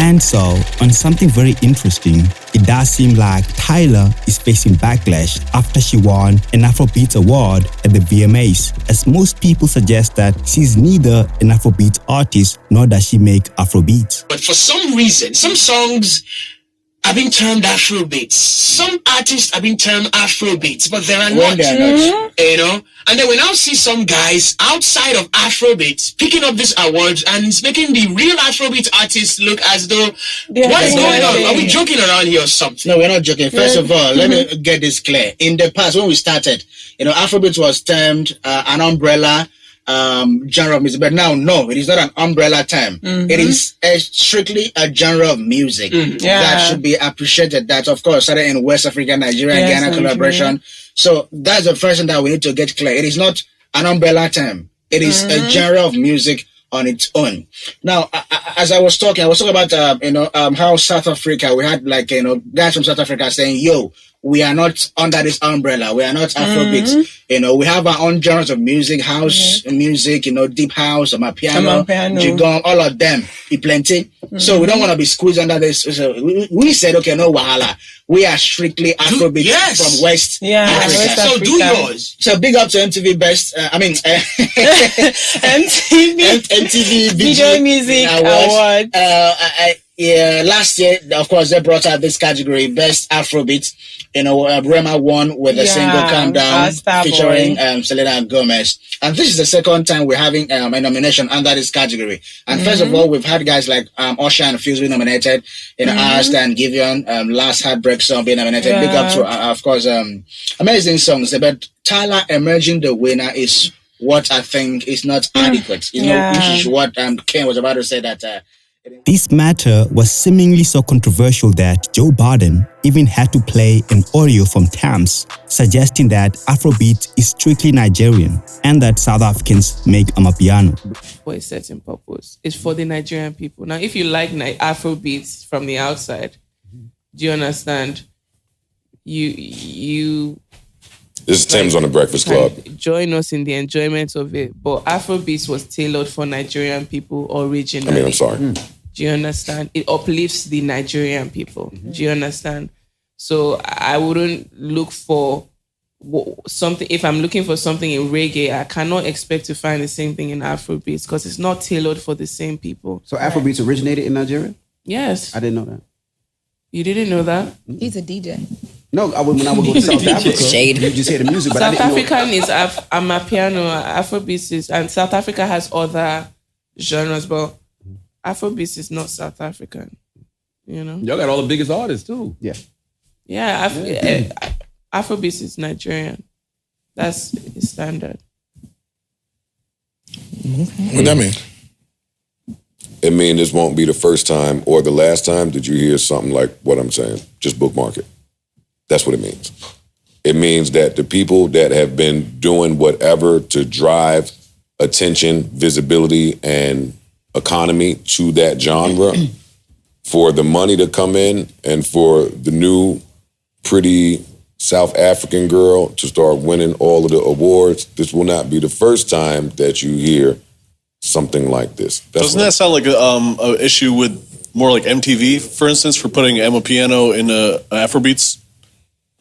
And so, on something very interesting, it does seem like Tyla is facing backlash after she won an Afrobeats award at the VMAs, as most people suggest that she's neither an Afrobeats artist nor does she make Afrobeats. But for some reason, some songs are being termed Afrobeats. Some artists are being termed Afrobeats, but there are not. You know? And then we now see some guys outside of Afrobeats picking up these awards and it's making the real Afrobeat artists look as though, what is going on? Are we joking around here or something? No, we're not joking. First of all, let me get this clear. In the past, when we started, Afrobeats was termed an umbrella genre of music, but now no, it is not an umbrella term. It is strictly a genre of music that should be appreciated. That of course started in West Africa, Nigeria, and Ghana collaboration. So that's the first thing that we need to get clear. It is not an umbrella term. It is a genre of music on its own. Now, as I was talking about how South Africa, we had guys from South Africa saying, "Yo, we are not under this umbrella. We are not Afrobeats. We have our own genres of music, house music, deep house, amapiano, jigong, all of them, plenty. So we don't want to be squeezed under this. So we said, okay, no wahala. We are strictly Afrobeats from West Africa. So do yours. So big up to MTV Best. MTV Video Music Award. Last year, of course, they brought out this category, Best Afrobeat. Rema won with a single "Calm Down" featuring Selena Gomez. And this is the second time we're having a nomination under this category. And first of all, we've had guys like Usher and Fuse being nominated. Asta and Giveon, Last Heartbreak Song being nominated. Big up to, of course, amazing songs. But Tyla emerging the winner is what I think is not adequate. Which is what Ken was about to say that. This matter was seemingly so controversial that Joe Biden even had to play an audio from Thames suggesting that Afrobeat is strictly Nigerian and that South Africans make amapiano. For a certain purpose. It's for the Nigerian people. Now, if you like Afrobeats from the outside, do you understand? You This is Tim's on the Breakfast Club. Join us in the enjoyment of it. But Afrobeats was tailored for Nigerian people originally. I'm sorry. Do you understand? It uplifts the Nigerian people. Do you understand? So I wouldn't look for something. If I'm looking for something in reggae, I cannot expect to find the same thing in Afrobeats because it's not tailored for the same people. So Afrobeats originated in Nigeria? Yes. I didn't know that. You didn't know that? He's a DJ. No, when I would go to South Africa, you just hear the music. But South African is amapiano, Afrobeats is, and South Africa has other genres, but Afrobeats is not South African. Y'all got all the biggest artists too. Yeah, Afrobeats is Nigerian. That's standard. What that mean? It means this won't be the first time or the last time that you hear something like what I'm saying. Just bookmark it. That's what it means. It means that the people that have been doing whatever to drive attention, visibility, and economy to that genre, for the money to come in and for the new pretty South African girl to start winning all of the awards, this will not be the first time that you hear something like this. Doesn't that sound like an issue with more like MTV, for instance, for putting amapiano in an Afrobeats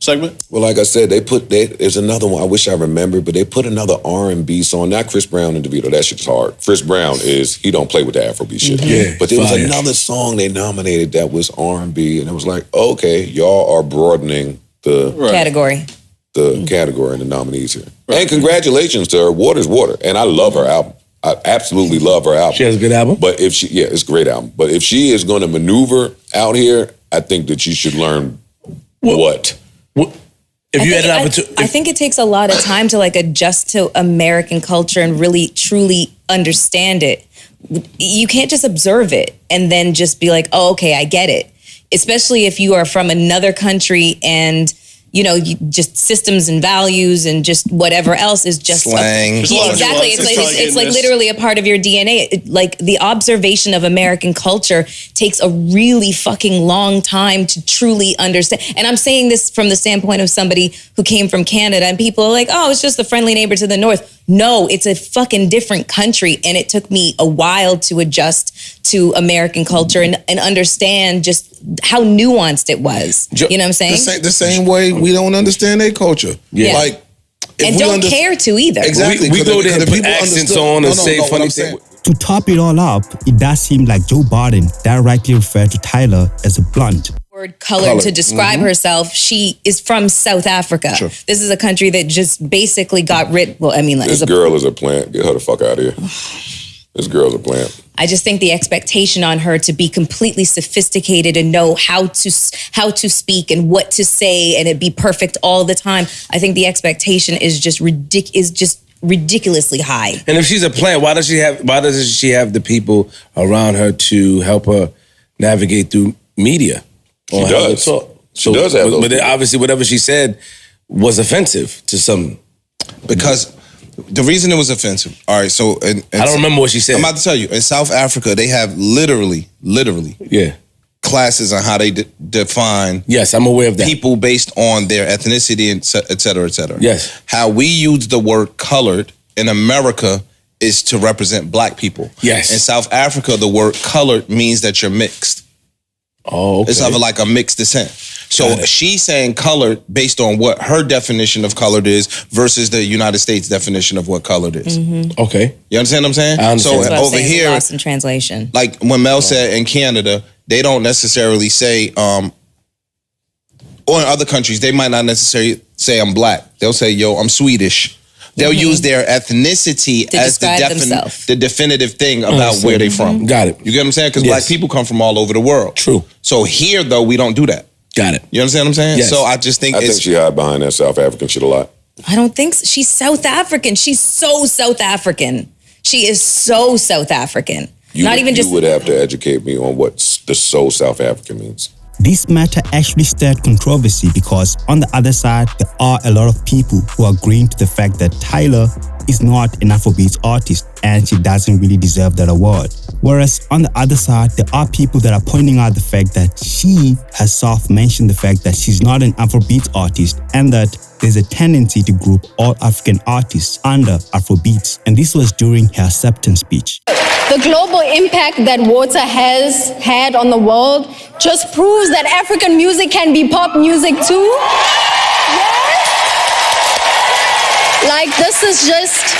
segment? Well, like I said, there's another one, I wish I remembered, but they put another R&B song, not Chris Brown and DeVito, that shit's hard. Chris Brown he don't play with the Afrobeat shit. Yeah, but there was another song they nominated that was R&B, and it was like, okay, y'all are broadening the category. The category and the nominees here. Right. And congratulations to her, Water's Water, and I love her album. I absolutely love her album. She has a good album? But it's a great album. But if she is going to maneuver out here, I think that she should learn what? If you had an opportunity, I think it takes a lot of time to adjust to American culture and really truly understand it. You can't just observe it and then just be like, oh, okay, I get it. Especially if you are from another country and just systems and values and just whatever else is just slang. Exactly. It's like literally a part of your DNA. The observation of American culture takes a really fucking long time to truly understand. And I'm saying this from the standpoint of somebody who came from Canada, and people are like, oh, it's just the friendly neighbor to the north. no, it's a fucking different country. And it took me a while to adjust to American culture and understand just how nuanced it was. You know what I'm saying? The same way we don't understand their culture. Yeah. Like, and don't care to either. Exactly. We go there and put accents on and say funny things. To top it all up, it does seem like Joe Biden directly referred to Tyla as a blunt. Word color to describe herself. She is from South Africa. Sure. This is a country that just basically got rid. Well, I mean, This girl is a plant. Get her the fuck out of here. This girl's a plant. I just think the expectation on her to be completely sophisticated and know how to speak and what to say and it be perfect all the time. I think the expectation is just ridiculously high. And if she's a plant, why doesn't she have the people around her to help her navigate through media? She does. She does have those. But then obviously whatever she said was offensive to some. Because the reason it was offensive. All right, so I don't remember what she said. I'm about to tell you. In South Africa, they have literally, classes on how they define. Yes, I'm aware of that. People based on their ethnicity, and et cetera, et cetera. Yes. How we use the word colored in America is to represent black people. Yes. In South Africa, the word colored means that you're mixed. Oh, okay. It's of like a mixed descent. So she's saying colored based on what her definition of colored is versus the United States definition of what colored is. Mm-hmm. Okay. You understand what I'm saying? I understand. So over here, lost in translation. like when Mel said in Canada, they don't necessarily say, or in other countries, they might not necessarily say I'm black. They'll say, yo, I'm Swedish. They'll use their ethnicity to as the definitive thing about where they from. Got it. You get what I'm saying? Because black people come from all over the world. True. So here, though, we don't do that. Got it. You understand what I'm saying? Yes. So I just think I think she hide behind that South African shit a lot. I don't think so. She's South African. She's so South African. She is so South African. You would have to educate me on what the so South African means. This matter actually stirred controversy because on the other side, there are a lot of people who are agreeing to the fact that Tyla is not an Afrobeats artist and she doesn't really deserve that award. Whereas on the other side, there are people that are pointing out the fact that she has self-mentioned the fact that she's not an Afrobeats artist and that there's a tendency to group all African artists under Afrobeats. And this was during her acceptance speech. The global impact that water has had on the world just proves that African music can be pop music too. Yes. Like, this is just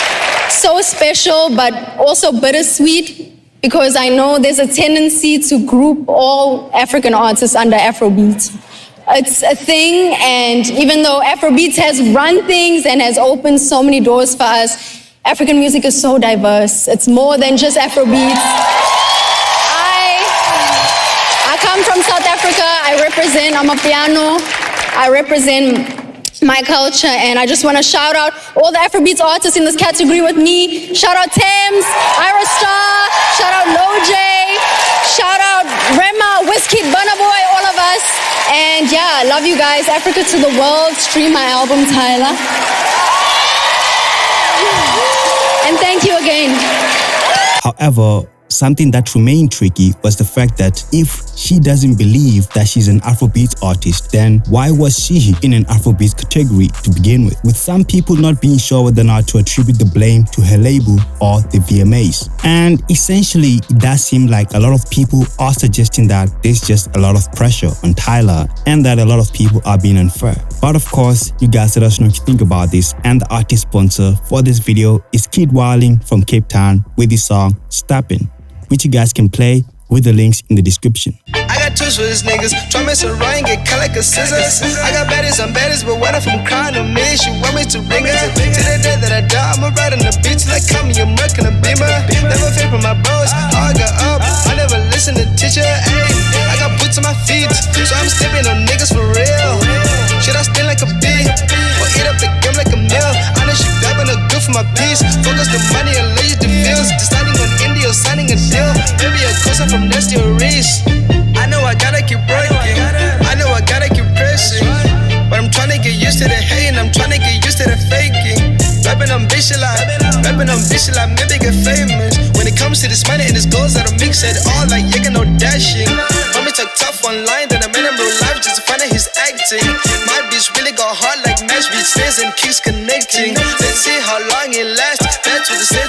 so special, but also bittersweet, because I know there's a tendency to group all African artists under Afrobeats. It's a thing, and even though Afrobeats has run things and has opened so many doors for us, African music is so diverse. It's more than just Afrobeats. I come from South Africa. I'm a piano. I represent my culture, and I just want to shout out all the Afrobeats artists in this category with me. Shout out Thames, Ira Star, shout out Loj, shout out Rema, Wizkid, Burna Boy, all of us. And yeah, love you guys. Africa to the world. Stream my album, Tyla. And thank you again. However, something that remained tricky was the fact that if she doesn't believe that she's an Afrobeats artist, then why was she in an Afrobeats category to begin with some people not being sure whether or not to attribute the blame to her label or the VMAs. And essentially, it does seem like a lot of people are suggesting that there's just a lot of pressure on Tyla and that a lot of people are being unfair. But of course, you guys let us know what you think about this, and the artist sponsor for this video is Kid Wilding from Cape Town with the song Steppin', which you guys can play with the links in the description. I got tools for these niggas, try me to run, get cut like a scissors. I got baddies, I'm baddies, but what if I'm crying to me? She want me to ring her. To the day that I die, I'ma ride on the beach like I'm your Merc and a Beamer. Never fake from my bros, all I got up, I never listen to teacher. Ayy, I got boots on my feet, so I'm stepping on niggas for real. Should I spin like a bee, or eat up the game like a meal? I know she dabbing a good for my piece. Focus the money and lay the feels. Deciding on India or signing a deal. Maybe a cousin from Nesty or Reese. I know I gotta keep breaking, I know I gotta keep pressing, but I'm tryna get used to the hate and I'm tryna get used to the faking. Rapping ambitious like maybe get famous. When it comes to this money and this goals, I don't mix it all like Yaga no dashing. Homie talk tough online, then I met him real life just to find out his acting. My bitch really go hard like match beat snares and keeps connecting. Let's see how long it lasts.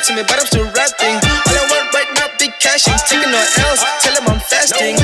to me, but I'm still rapping. All I want right now, big cash, ain't taking no else. Tell him I'm fasting.